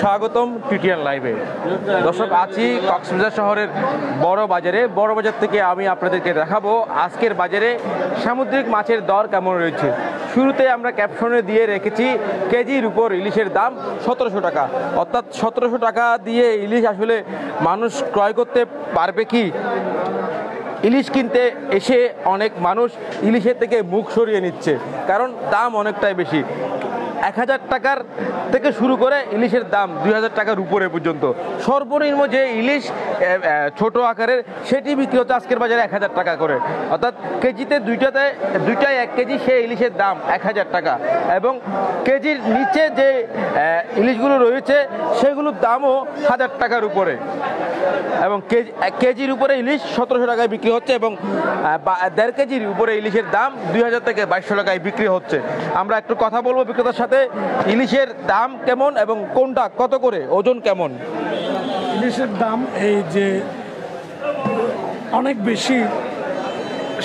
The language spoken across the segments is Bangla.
স্বাগতম টিটিএন লাইভে। দর্শক, আছি কক্সবাজার শহরের বড় বাজারে। বড় বাজার থেকে আমি আপনাদেরকে দেখাবো আজকের বাজারে সামুদ্রিক মাছের দর কেমন রয়েছে। শুরুতে আমরা ক্যাপশনে দিয়ে রেখেছি কেজির উপর ইলিশের দাম 1700 টাকা, অর্থাৎ 1700 টাকা দিয়ে ইলিশ আসলে মানুষ ক্রয় করতে পারবে কি? ইলিশ কিনতে এসে অনেক মানুষ ইলিশের থেকে মুখ সরিয়ে নিচ্ছে, কারণ দাম অনেকটাই বেশি। 1000 টাকার থেকে শুরু করে ইলিশের দাম 2000 টাকার উপরে পর্যন্ত। সর্বনিম্ন যে ইলিশ ছোট আকারের সেটি বিক্রি হচ্ছে আজকের বাজারে 1000 টাকা করে, অর্থাৎ কেজিতে দুইটায় 1 কেজি সে ইলিশের দাম 1000 টাকা। এবং কেজির নিচে যে ইলিশগুলো রয়েছে সেগুলোর দামও 1000 টাকার উপরে। এবং কেজির উপরে ইলিশ 1700 টাকায় বিক্রি হচ্ছে এবং 1.5 কেজির উপরে ইলিশের দাম 2000 থেকে 2200 টাকায় বিক্রি হচ্ছে। আমরা একটু কথা বলবো বিক্রেতার সাথে, ইলিশের দাম কেমন এবং কোনটা কত করে, ওজন কেমন। ইলিশের দাম এই যে অনেক বেশি।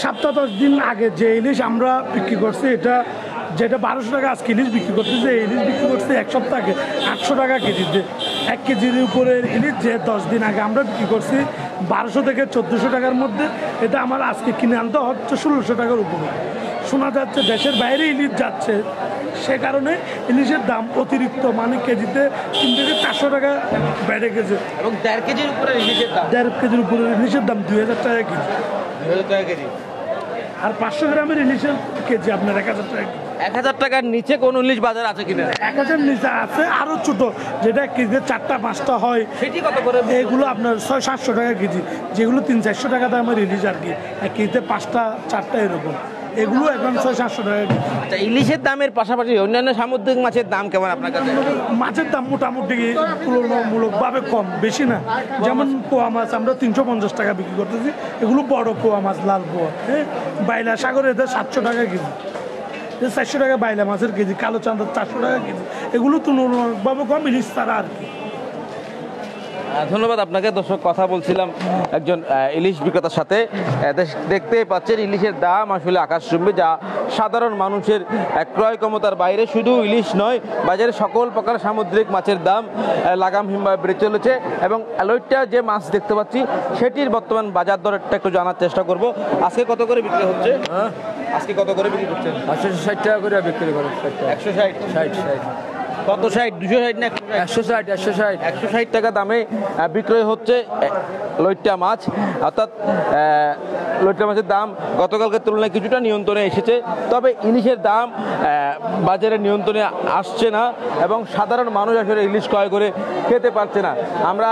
7-10 দিন আগে যে ইলিশ আমরা বিক্রি করছি, যেটা 1200 টাকা আজকে ইলিশ বিক্রি করতেছে, ইলিশ বিক্রি করছে 1 সপ্তাহ আগে 800 টাকা কেজিতে। 1 কেজির উপরে ইলিশ যে 10 দিন আগে আমরা বিক্রি করছি 1200 থেকে 1400 টাকার মধ্যে, এটা আমার আজকে কিনে আনতে হচ্ছে 1600 টাকার উপরে। শোনা যাচ্ছে দেশের বাইরে ইলিশ যাচ্ছে, সে কারণে ইলিশের দাম অতিরিক্ত, মানে কেজিতে 3 থেকে 400 টাকা বেড়ে গেছে। এবং 1.5 কেজির উপরে ইলিশের দাম 1.5 কেজির উপরে ইলিশের দাম 2000 টাকা কেজি। 2000 টাকা কেজি। আর 500 গ্রামের ইলিশের কেজি আপনার 1000 টাকা। 1000 টাকার নিচে কোন ইলিশ বাজার আছে কিনা? 1000 নিচে আছে আরো ছোট, যেটা কেজিতে 4টা-5টা হয়, সেটি কত করে? এগুলো আপনার 600-700 টাকা কেজি, যেগুলো 300-400 টাকা দামের ইলিশ আর কি। 1 কেজিতে 5টা-4টা এরকম, এগুলো এখন 600-700 টাকা কেজি। আচ্ছা, ইলিশের দামের পাশাপাশি অন্যান্য সামুদ্রিক মাছের দাম কেমন আপনার কাছে? মাছের দাম মোটামুটি তুলনামূলকভাবে কম, বেশি না। যেমন পোয়া মাছ আমরা 350 টাকা বিক্রি করতেছি, এগুলো বড় পোয়া মাছ, লাল পোয়া। হ্যাঁ, বাইলা সাগর এদের 700 টাকা কেজি, 400 টাকা বাইলা মাছের কেজি, কালো চাঁদা 400 টাকা কেজি, এগুলো তুলনামূলকভাবে কম ইলিশ ছাড়া আর কি। ধন্যবাদ আপনাকে। দর্শক, কথা বলছিলাম একজন ইলিশ বিক্রেতার সাথে। দেখতেই পাচ্ছেন ইলিশের দাম আসলে আকাশচুম্বী, যা সাধারণ মানুষের ক্রয় ক্ষমতার বাইরে। শুধু ইলিশ নয়, বাজারে সকল প্রকার সামুদ্রিক মাছের দাম লাগামহীনভাবে বেড়ে চলেছে। এবং লইট্টা যে মাছ দেখতে পাচ্ছি সেটির বর্তমান বাজার দরটা একটু জানার চেষ্টা করব। আজকে কত করে বিক্রি হচ্ছে? আজকে কত করে বিক্রি করছেন? 860 টাকা করে বিক্রি করে। 160 কত? 60, 260 না 160? 160 টাকা দামে বিক্রয় হচ্ছে লইট্টা মাছ। অর্থাৎ লইট্টা মাছের দাম গতকালকের তুলনায় কিছুটা নিয়ন্ত্রণে এসেছে, তবে ইলিশের দাম বাজারে নিয়ন্ত্রণে আসছে না এবং সাধারণ মানুষ আসলে ইলিশ ক্রয় করে খেতে পারছে না। আমরা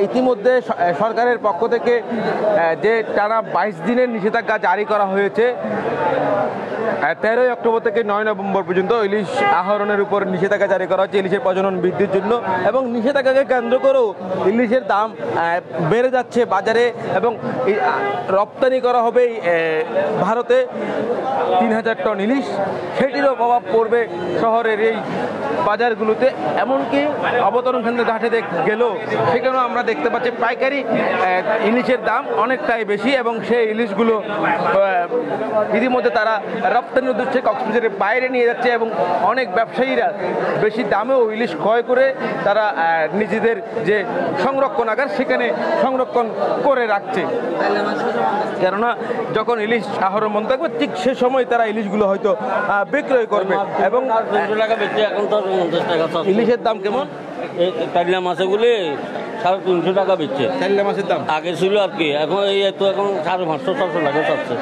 ইতিমধ্যে সরকারের পক্ষ থেকে যে টানা 22 দিনের নিষেধাজ্ঞা জারি করা হয়েছে, 13 অক্টোবর থেকে 9 নভেম্বর পর্যন্ত ইলিশ আহরণের উপর নিষেধাজ্ঞা জারি করা হচ্ছে ইলিশের প্রজনন বৃদ্ধির জন্য। এবং নিষেধাজ্ঞাকে কেন্দ্র করেও ইলিশের দাম বেড়ে যাচ্ছে বাজারে এবং রপ্তানি করা হবে ভারতে 3000 টন ইলিশ, সেটিরও প্রভাব পড়বে শহরের এই বাজারগুলোতে। এমনকি অবতরণ কেন্দ্র ঘাটে গেলেও সেখানেও আমরা দেখতে পাচ্ছি পাইকারি ইলিশের দাম অনেকটাই বেশি এবং সেই ইলিশগুলো ইতিমধ্যে তারা রপ্তানির উদ্দেশ্যে কক্সবাজারের বাইরে নিয়ে যাচ্ছে এবং অনেক ব্যবসায়ীরা বেশি দামেও ইলিশ ক্রয় করে তারা নিজেদের যে সংরক্ষণাগার সেখানে সংরক্ষণ করে রাখছে। কেননা যখন ইলিশ আহরণ বন্ধ থাকবে ঠিক সে সময় তারা ইলিশগুলো হয়তো বিক্রয় করবে। এবং ইলিশের দাম কেমন? টাইলা মাছগুলি 350 টাকা বেচছে। টাইলা মাছের দাম আগে ছিল আর কি, এখন এই তো এখন 550-600 টাকা চাচ্ছে।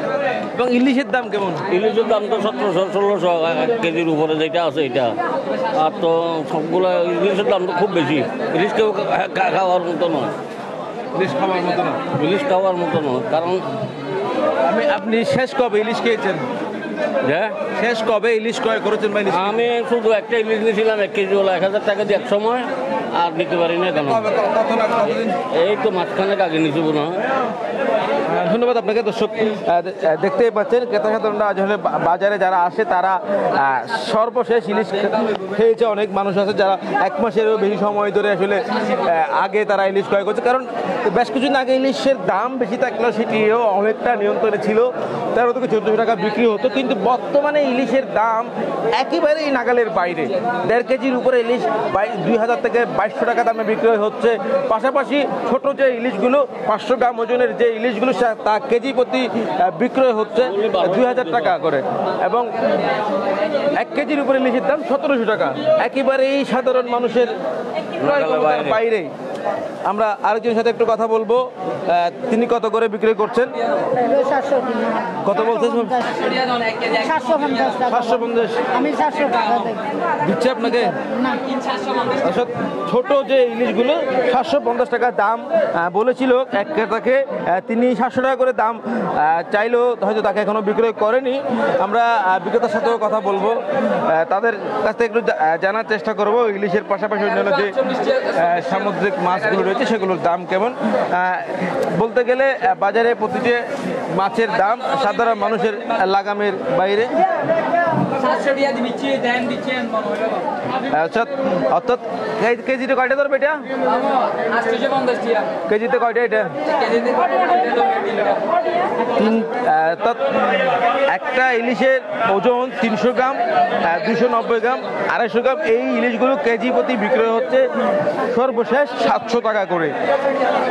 এবং ইলিশের দাম কেমন? ইলিশের দাম তো 1700-1600 কেজির উপরে যেটা আছে এটা। আর তো সবগুলো ইলিশের দাম তো খুব বেশি। ইলিশ কেউ খাওয়ার মতো নয়। ইলিশ খাওয়ার মতো না? ইলিশ খাওয়ার মতো নয়, কারণ আপনি শেষ কবে ইলিশ খেয়েছেন? হ্যাঁ, শেষ কবে ইলিশ ক্রয় করেছেন? আমি শুধু একটা ইলিশ নিয়েছিলাম 1 কেজি হলো 1000 টাকা দিয়ে এক সময়, আর নিতে পারি না। কেন? এই তো মাঝখানে আগে নিচে না। ধন্যবাদ আপনাকে। দর্শক দেখতেই পাচ্ছেন ক্রেতা সাধারণরা আসলে বাজারে যারা আসে তারা সর্বশেষ ইলিশ খেয়েছে। অনেক মানুষ আছে যারা 1 মাসেরও বেশি সময় ধরে আসলে আগে তারা ইলিশ ক্রয় করছে, কারণ বেশ কিছুদিন আগে ইলিশের দাম বেশি থাকলেও সেটিও অনেকটা নিয়ন্ত্রণে ছিল, 13 থেকে 1400 টাকা বিক্রি হতো। কিন্তু বর্তমানে ইলিশের দাম একেবারেই নাগালের বাইরে। 1.5 কেজির উপরে ইলিশ 2000 থেকে 2200 টাকা দামে বিক্রয় হচ্ছে। পাশাপাশি ছোট যে ইলিশগুলো 500 গ্রাম ওজনের যে ইলিশগুলো তা কেজি প্রতি বিক্রয় হচ্ছে 2000 টাকা করে, এবং 1 কেজির উপরে ইলিশের দাম 1700 টাকা। একেবারেই সাধারণ মানুষের ক্রয় ক্ষমতার বাইরে। আমরা আরেকজনের সাথে একটু কথা বলবো, তিনি কত করে বিক্রি করছেন? কত বলছেন? 750 আমি 700 টাকা দিচ্ছে আপনাকে। ছোট যে ইলিশগুলো 750 টাকা দাম বলেছিল এক ক্রেতাকে, তিনি 700 টাকা করে দাম চাইলেও হয়তো তাকে এখনো বিক্রয় করেনি। আমরা বিক্রেতার সাথেও কথা বলবো, তাদের কাছ থেকে একটু জানার চেষ্টা করব ইলিশের পাশাপাশি অন্যান্য যে সামুদ্রিক মাছগুলো রয়েছে সেগুলোর দাম কেমন। বলতে গেলে বাজারে প্রতিটি মাছের দাম সাধারণ মানুষের লাগামের বাইরে। অর্থাৎ কেজিতে কয়টা ধরবে এটা? কেজিতে কয়টা এটা? একটা ইলিশের ওজন 300 গ্রাম, 290 গ্রাম, 250 গ্রাম। এই ইলিশগুলো কেজি প্রতি বিক্রয় হচ্ছে সর্বশেষ 700 টাকা করে।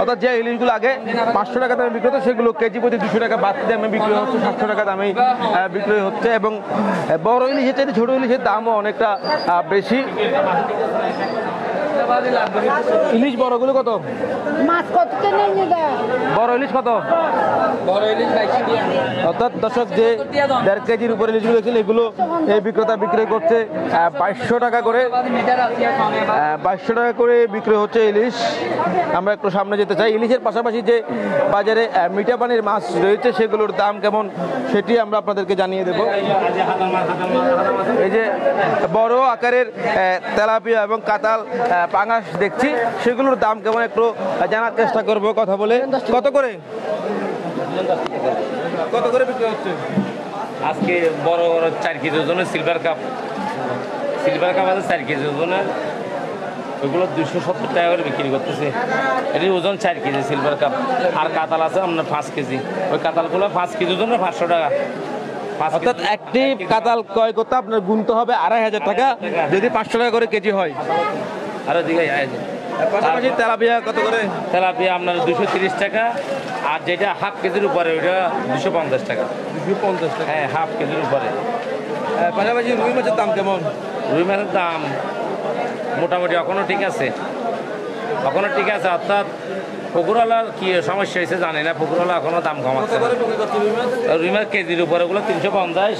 অর্থাৎ যে ইলিশগুলো আগে 500 টাকা দামে বিক্রি হতো সেগুলো কেজি প্রতি 200 টাকা বাড়তি দামে বিক্রি হচ্ছে, 700 টাকা দামে বিক্রয় হচ্ছে। এবং বড় ইলিশের চাইতে ছোট ইলিশের দামও অনেকটা বেশি। ইলিশ বড়গুলো কত? মাছ কত কেনে নিবে? বড় ইলিশ কত? বড় ইলিশ 22 অর্থাৎ দর্শক যে 1.5 কেজির উপরে ইলিশগুলো দেখছেন এগুলো এই বিক্রেতা বিক্রি করছে 2200 টাকা করে। 2200 টাকা করে বিক্রি হচ্ছে ইলিশ। আমরা একটু সামনে যেতে চাই। ইলিশের পাশাপাশি যে বাজারে মিঠা পানির মাছ রয়েছে সেগুলোর দাম কেমন সেটি আমরা আপনাদেরকে জানিয়ে দেব। এই যে বড় আকারের তেলাপিয়া এবং কাতাল পাঙাশ দেখছি, সেগুলোর দাম কেমন একটু জানার চেষ্টা করব কথা বলে। কত করে বিক্রি হচ্ছে আজকে? বড় বড় 4 কেজি ওজনের সিলভার কাপ আছে 4 কেজি ওজনের, ওইগুলো 270 টাকা করে বিক্রি করতেছে। এটি ওজন 4 কেজি সিলভার কাপ। আর কাতাল আছে আপনার 5 কেজি, ওই কাতালগুলো 5 কেজি ওজনের 500 টাকা। অর্থাৎ একটি কাতাল ক্রয় করতে আপনার গুনতে হবে 2500 টাকা, যদি 500 টাকা করে কেজি হয়। আর ওদিকে পাশাপাশি তেলাপিয়া কত করে? তেলাপিয়া আপনার 230 টাকা, আর যেটা হাফ কেজির উপরে ওইটা 250 টাকা। 250 টাকা, হ্যাঁ, হাফ কেজির উপরে। পাশাপাশি রুই মাছের দাম কেমন? রুই মাছের দাম মোটামুটি এখনও ঠিক আছে, অর্থাৎ পুকুরওয়ালার কি সমস্যা হয়েছে জানি না, পুকুরওয়ালা এখনো দাম কমাচ্ছে। রুই মাছ কেজির উপরে ওগুলো 350,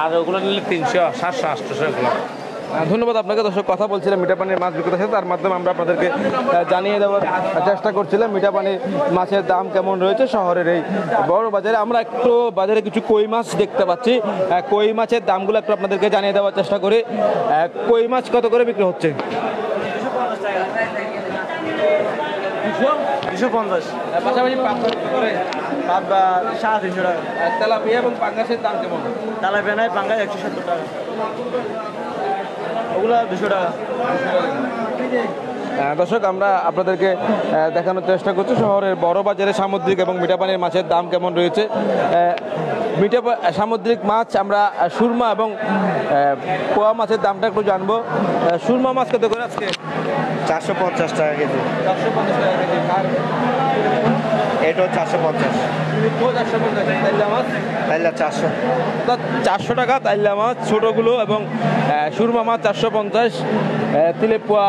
আর ওগুলো নিলে 300, 700, 800 এগুলো। ধন্যবাদ আপনাকে। দর্শক কথা বলছিলাম মিঠা পানির মাছ বিক্রেতার সাথে, তার মাধ্যমে আমরা আপনাদেরকে জানিয়ে দেওয়ার চেষ্টা করছিলাম মিঠা পানির মাছের দাম কেমন রয়েছে শহরের এই বড় বাজারে। আমরা একটু বাজারে কিছু কই মাছ দেখতে পাচ্ছি, কই মাছের দামগুলো একটু আপনাদেরকে জানিয়ে দেওয়ার চেষ্টা করি। কই মাছ কত করে বিক্রি হচ্ছে? 250। পাশাপাশি পাঙ্গাস কত করে? 350 টাকা। তেলাপিয়া এবং পাঙ্গাসের দাম কেমন? তেলাপিয়া নাই, পাঙ্গাস 170 টাকা, ওগুলো 200 টাকা। দর্শক আমরা আপনাদেরকে দেখানোর চেষ্টা করছি শহরের বড় বাজারে সামুদ্রিক এবং মিঠা পানির মাছের দাম কেমন রয়েছে। সামুদ্রিক মাছ আমরা সুরমা এবং পোয়া মাছের দামটা একটু জানবো। সুরমা মাছ কত করে আজকে? 450 টাকা কেজি। 450 টাকা কেজি। আর এটাও 450। তাইলা মাছ? তাইলে 400। 400 টাকা তাইলা মাছ ছোটোগুলো, এবং সুরমা মাছ 450, তিলেপোয়া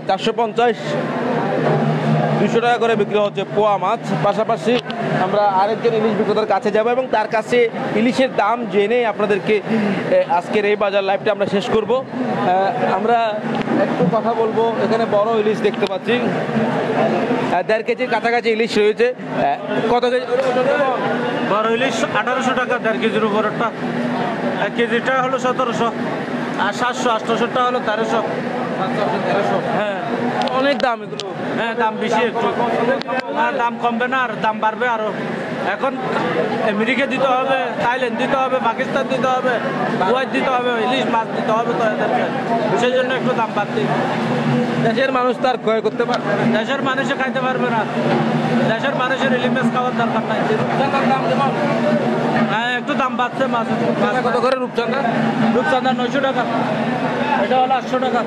450, 200 টাকা করে বিক্রি হচ্ছে পোয়া মাছ। পাশাপাশি আমরা আরেকজন ইলিশ বিক্রেতার কাছে যাব এবং তার কাছে ইলিশের দাম জেনে আপনাদেরকে আজকের এই বাজার লাইভটা আমরা শেষ করব। আমরা একটু কথা বলবো। এখানে বড় ইলিশ দেখতে পাচ্ছি, 1.5 কেজির কাছাকাছি ইলিশ রয়েছে। কত কেজি? বড় ইলিশ 1800 টাকা 1.5 কেজির উপরটা, 1 কেজিটা হলো 1700, আর 700-800 টাকা হলো 1300। হ্যাঁ, অনেক দাম এগুলো। হ্যাঁ, দাম বেশি একটু। দাম কমবে না, আর দাম বাড়বে আরো। এখন আমেরিকা দিতে হবে, থাইল্যান্ড দিতে হবে, পাকিস্তান দিতে হবে, কুয়েত দিতে হবে, ইলিশ মাছ দিতে হবে তো এদেরকে, সেই জন্য একটু দাম বাড়তি। দেশের মানুষ তার ক্রয় করতে পারবে না। দেশের মানুষে খাইতে পারবে না, দেশের মানুষের ইলিশ মাছ খাওয়ার দরকার নাই। রূপচাঁদার দাম যেমন হ্যাঁ, একটু দাম বাড়ছে মাছ। কত করে রূপচাঁদা? রূপচাঁদা 900 টাকা, এটা হলো 800 টাকা,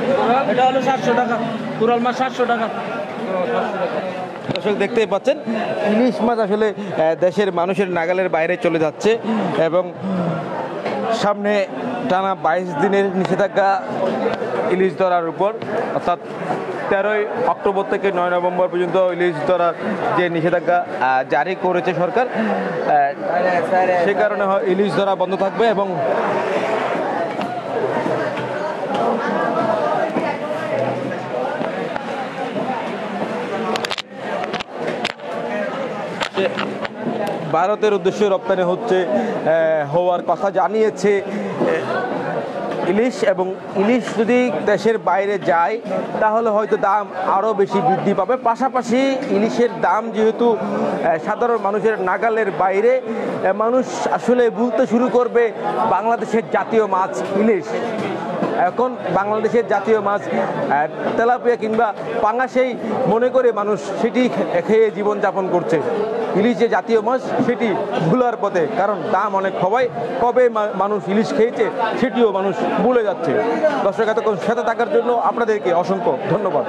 এটা হলো 700 টাকা, কুরাল মাছ 700 টাকা। দর্শক দেখতেই পাচ্ছেন ইলিশ মাছ আসলে দেশের মানুষের নাগালের বাইরে চলে যাচ্ছে এবং সামনে টানা 22 দিনের নিষেধাজ্ঞা ইলিশ ধরার উপর, অর্থাৎ 13ই অক্টোবর থেকে 9 নভেম্বর পর্যন্ত ইলিশ ধরার যে নিষেধাজ্ঞা জারি করেছে সরকার, সে কারণে ইলিশ ধরা বন্ধ থাকবে এবং ভারতের উদ্দেশ্যে রপ্তানি হচ্ছে হওয়ার কথা জানিয়েছে ইলিশ, এবং ইলিশ যদি দেশের বাইরে যায় তাহলে হয়তো দাম আরও বেশি বৃদ্ধি পাবে। পাশাপাশি ইলিশের দাম যেহেতু সাধারণ মানুষের নাগালের বাইরে, মানুষ আসলে বলতে শুরু করবে বাংলাদেশের জাতীয় মাছ ইলিশ। এখন বাংলাদেশের জাতীয় মাছ তেলাপিয়া কিংবা পাঙাশেই মনে করে মানুষ সেটি খেয়ে জীবনযাপন করছে। ইলিশ যে জাতীয় মাছ সেটি ভুলার পথে, কারণ দাম অনেক হওয়ায় কবে মানুষ ইলিশ খেয়েছে সেটিও মানুষ ভুলে যাচ্ছে। দর্শক এতক্ষণ সাথে থাকার জন্য আপনাদেরকে অসংখ্য ধন্যবাদ।